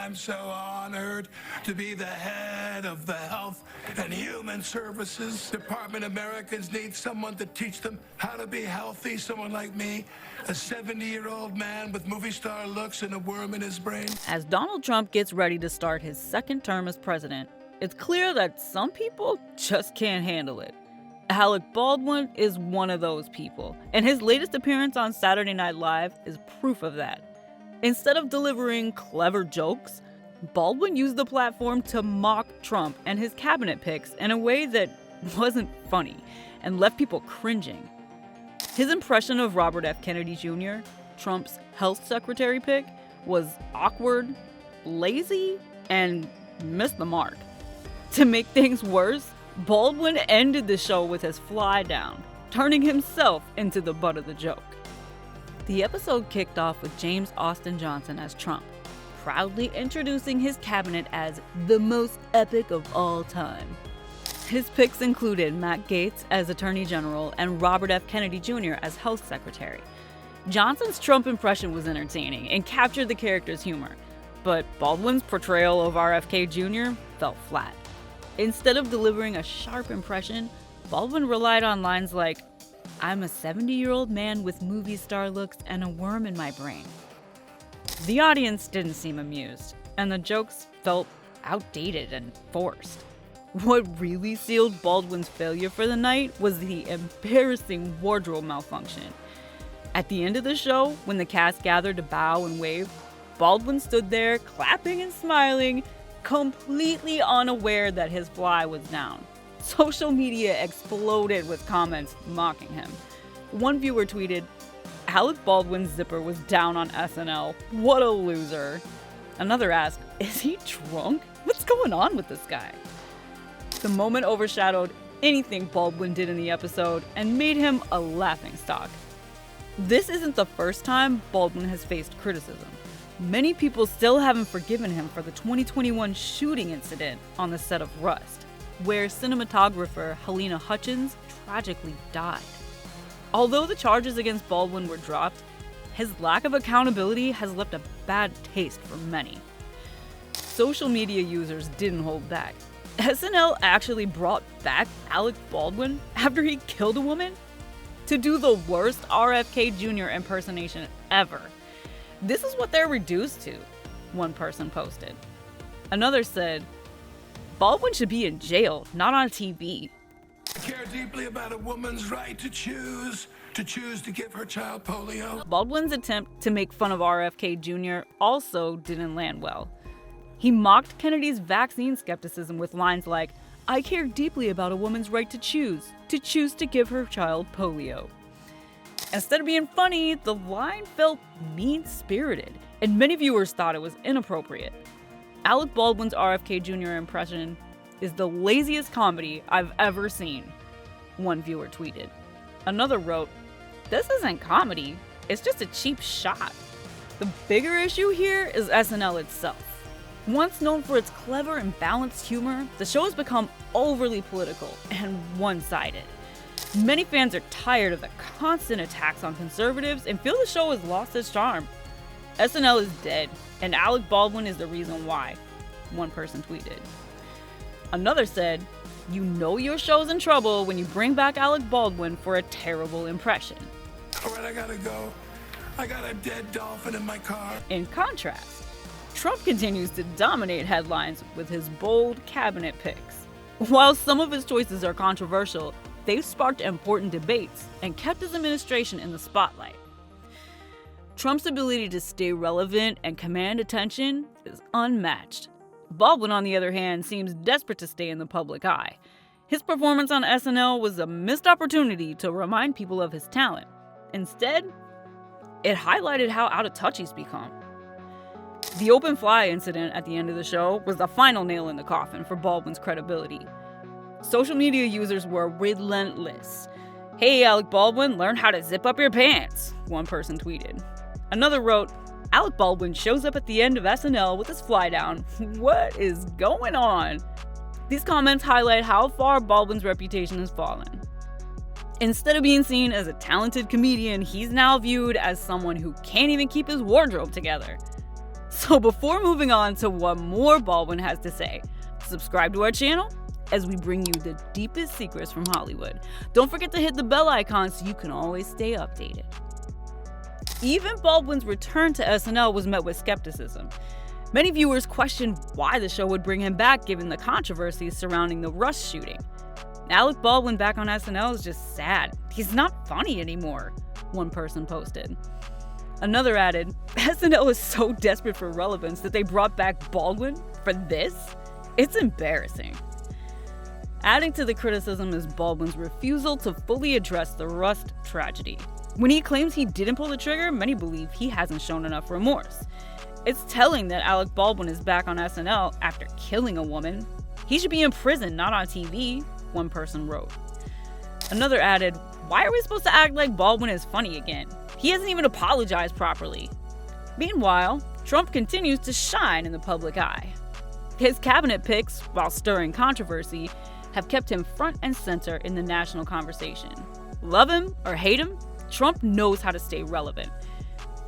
I'm so honored to be the head of the Health and Human Services Department. Americans need someone to teach them how to be healthy. Someone like me, a 70-year-old man with movie star looks and a worm in his brain. As Donald Trump gets ready to start his second term as president, it's clear that some people just can't handle it. Alec Baldwin is one of those people, and his latest appearance on Saturday Night Live is proof of that. Instead of delivering clever jokes, Baldwin used the platform to mock Trump and his cabinet picks in a way that wasn't funny and left people cringing. His impression of Robert F. Kennedy Jr., Trump's health secretary pick, was awkward, lazy, and missed the mark. To make things worse, Baldwin ended the show with his fly down, turning himself into the butt of the joke. The episode kicked off with James Austin Johnson as Trump, proudly introducing his cabinet as the most epic of all time. His picks included Matt Gaetz as Attorney General and Robert F. Kennedy Jr. as Health Secretary. Johnson's Trump impression was entertaining and captured the character's humor, but Baldwin's portrayal of RFK Jr. fell flat. Instead of delivering a sharp impression, Baldwin relied on lines like, "I'm a 70-year-old man with movie star looks and a worm in my brain." The audience didn't seem amused, and the jokes felt outdated and forced. What really sealed Baldwin's failure for the night was the embarrassing wardrobe malfunction. At the end of the show, when the cast gathered to bow and wave, Baldwin stood there clapping and smiling, completely unaware that his fly was down. Social media exploded with comments mocking him. One viewer tweeted, "Alec Baldwin's zipper was down on SNL. What a loser." Another asked, "Is he drunk? What's going on with this guy?" The moment overshadowed anything Baldwin did in the episode and made him a laughingstock. This isn't the first time Baldwin has faced criticism. Many people still haven't forgiven him for the 2021 shooting incident on the set of Rust, where cinematographer Helena Hutchins tragically died. Although the charges against Baldwin were dropped, his lack of accountability has left a bad taste for many. Social media users didn't hold back. SNL actually brought back Alec Baldwin after he killed a woman to do the worst RFK Jr. impersonation ever. "This is what they're reduced to," one person posted. Another said, "Baldwin should be in jail, not on TV." I care deeply about a woman's right to choose to give her child polio. Baldwin's attempt to make fun of RFK Jr. also didn't land well. He mocked Kennedy's vaccine skepticism with lines like, "I care deeply about a woman's right to choose to give her child polio." Instead of being funny, the line felt mean-spirited, and many viewers thought it was inappropriate. Alec Baldwin's RFK Jr. impression is the laziest comedy I've ever seen, one viewer tweeted. Another wrote, "This isn't comedy, it's just a cheap shot." The bigger issue here is SNL itself. Once known for its clever and balanced humor, the show has become overly political and one-sided. Many fans are tired of the constant attacks on conservatives and feel the show has lost its charm. SNL is dead, and Alec Baldwin is the reason why, one person tweeted. Another said, "You know your show's in trouble when you bring back Alec Baldwin for a terrible impression." All right, I gotta go. I got a dead dolphin in my car. In contrast, Trump continues to dominate headlines with his bold cabinet picks. While some of his choices are controversial, they've sparked important debates and kept his administration in the spotlight. Trump's ability to stay relevant and command attention is unmatched. Baldwin, on the other hand, seems desperate to stay in the public eye. His performance on SNL was a missed opportunity to remind people of his talent. Instead, it highlighted how out of touch he's become. The open fly incident at the end of the show was the final nail in the coffin for Baldwin's credibility. Social media users were relentless. "Hey, Alec Baldwin, learn how to zip up your pants," one person tweeted. Another wrote, "Alec Baldwin shows up at the end of SNL with his fly down. What is going on?" These comments highlight how far Baldwin's reputation has fallen. Instead of being seen as a talented comedian, he's now viewed as someone who can't even keep his wardrobe together. So before moving on to what more Baldwin has to say, subscribe to our channel as we bring you the deepest secrets from Hollywood. Don't forget to hit the bell icon so you can always stay updated. Even Baldwin's return to SNL was met with skepticism. Many viewers questioned why the show would bring him back given the controversies surrounding the Rush shooting. Alec Baldwin back on SNL is just sad. He's not funny anymore, one person posted. Another added, SNL is so desperate for relevance that they brought back Baldwin for this? It's embarrassing. Adding to the criticism is Baldwin's refusal to fully address the Rust tragedy. When he claims he didn't pull the trigger, many believe he hasn't shown enough remorse. It's telling that Alec Baldwin is back on SNL after killing a woman. He should be in prison, not on TV, one person wrote. Another added, why are we supposed to act like Baldwin is funny again? He hasn't even apologized properly. Meanwhile, Trump continues to shine in the public eye. His cabinet picks, while stirring controversy, have kept him front and center in the national conversation. Love him or hate him, Trump knows how to stay relevant.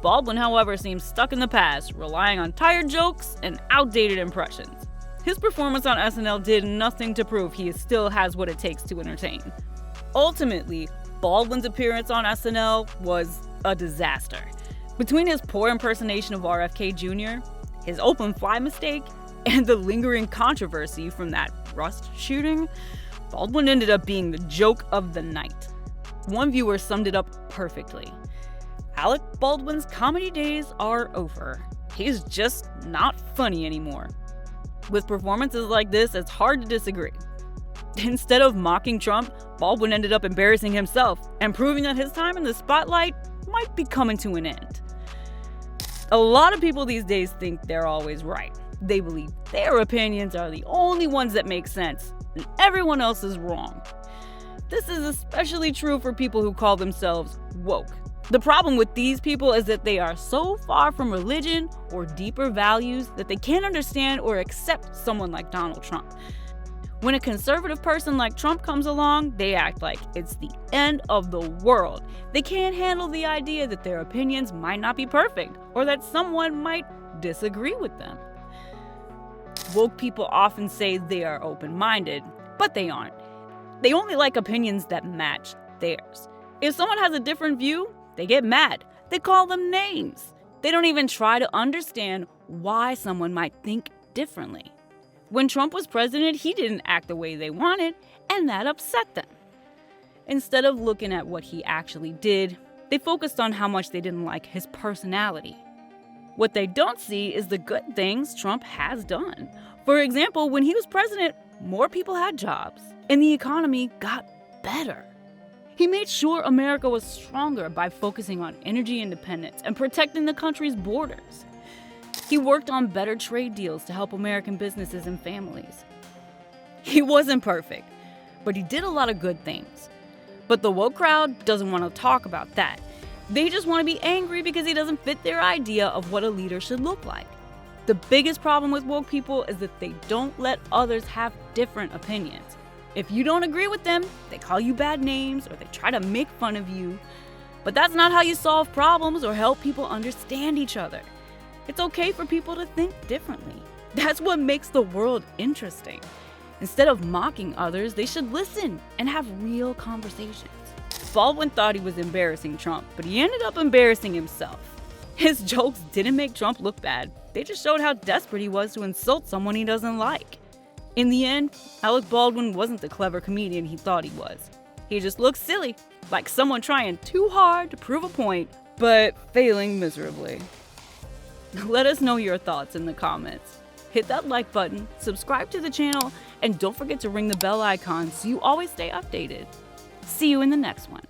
Baldwin, however, seems stuck in the past, relying on tired jokes and outdated impressions. His performance on SNL did nothing to prove he still has what it takes to entertain. Ultimately, Baldwin's appearance on SNL was a disaster. Between his poor impersonation of RFK Jr., his open fly mistake, and the lingering controversy from that Rust shooting, Baldwin ended up being the joke of the night. One viewer summed it up perfectly. Alec Baldwin's comedy days are over. He's just not funny anymore. With performances like this, it's hard to disagree. Instead of mocking Trump, Baldwin ended up embarrassing himself and proving that his time in the spotlight might be coming to an end. A lot of people these days think they're always right. They believe their opinions are the only ones that make sense, and everyone else is wrong. This is especially true for people who call themselves woke. The problem with these people is that they are so far from religion or deeper values that they can't understand or accept someone like Donald Trump. When a conservative person like Trump comes along, they act like it's the end of the world. They can't handle the idea that their opinions might not be perfect or that someone might disagree with them. Woke people often say they are open-minded, but they aren't. They only like opinions that match theirs. If someone has a different view, they get mad. They call them names. They don't even try to understand why someone might think differently. When Trump was president, he didn't act the way they wanted, and that upset them. Instead of looking at what he actually did, they focused on how much they didn't like his personality. What they don't see is the good things Trump has done. For example, when he was president, more people had jobs, and the economy got better. He made sure America was stronger by focusing on energy independence and protecting the country's borders. He worked on better trade deals to help American businesses and families. He wasn't perfect, but he did a lot of good things. But the woke crowd doesn't want to talk about that. They just want to be angry because he doesn't fit their idea of what a leader should look like. The biggest problem with woke people is that they don't let others have different opinions. If you don't agree with them, they call you bad names or they try to make fun of you. But that's not how you solve problems or help people understand each other. It's okay for people to think differently. That's what makes the world interesting. Instead of mocking others, they should listen and have real conversations. Baldwin thought he was embarrassing Trump, but he ended up embarrassing himself. His jokes didn't make Trump look bad. They just showed how desperate he was to insult someone he doesn't like. In the end, Alec Baldwin wasn't the clever comedian he thought he was. He just looked silly, like someone trying too hard to prove a point, but failing miserably. Let us know your thoughts in the comments. Hit that like button, subscribe to the channel, and don't forget to ring the bell icon so you always stay updated. See you in the next one.